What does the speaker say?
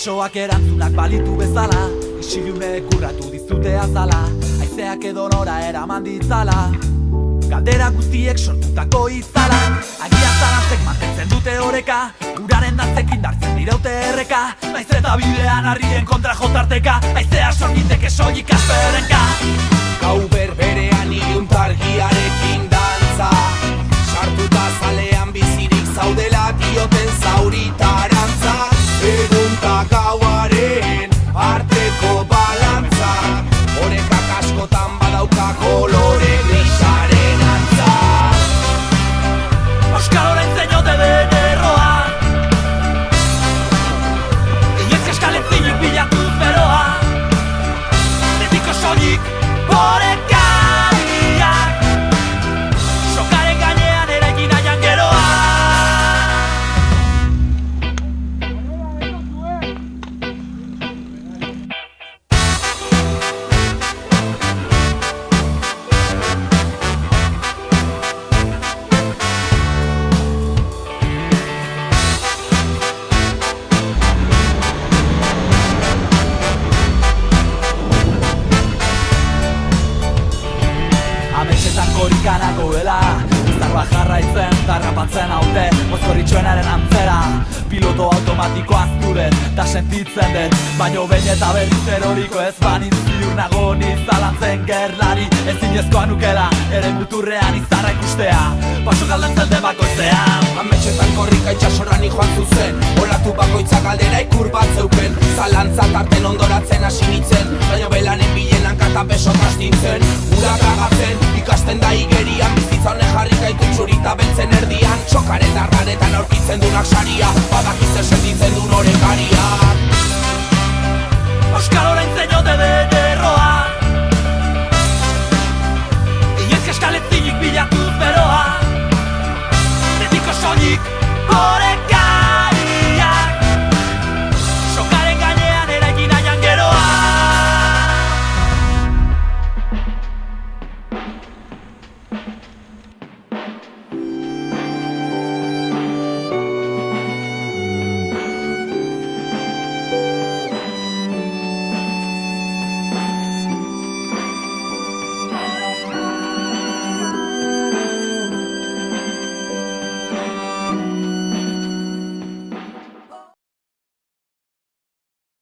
Besoak erantzunak balitu bezala, isilune kurratu dizute azala, haizeak edo nora eraman ditzala, galdera guztiek sortutako itzala. Agian zalantzek mantentzen dute oreka, uraren dantzekin dartzen diraute erreka, naiz eta bidean harrien kontra jotarteka, haizea sorgiteke soilik asperenka. Gau berberean iluntargiarekin dantza, sartuta zalean bizirik zaudela dioten zauritarantza, egunta gauaren arteko balantza, horekak askotan badauka kolore grisaren antza. Euskal oraintzen jote den erroa, inoiz eskaletzinik bilatuz beroa, betiko soilik orekariak, sokaren gainean eraiki nahian geroa. Ametxetan korikanago dela, izarba jarraitzen, tarrapatzen haute, mozkorritxoenaren antzera. Piloto automatiko azturen, ta sentitzen den, baino behin eta berriz eroriko ez banintz ziur nago nizalantzen gerlari. Ezinezkoa nukela, ere muturrean izarra ikustea, pasok aldentzen den bakoitzean. Ametxetan korrika itxasorani joan zuzen, olatu bakoitzak galdera ikur bat zeuken, zalantza tarten ondoratzen hasi nintzen, baino belanen bilen hankata besok astintzen, ura tragatzen, ikasten da igerian, bizitza honen jarri gaitu txurita beltzen erdian, txokaren darraretan aurkitzen dunak saria, badakiz sentitzen duen orekariak. Euskal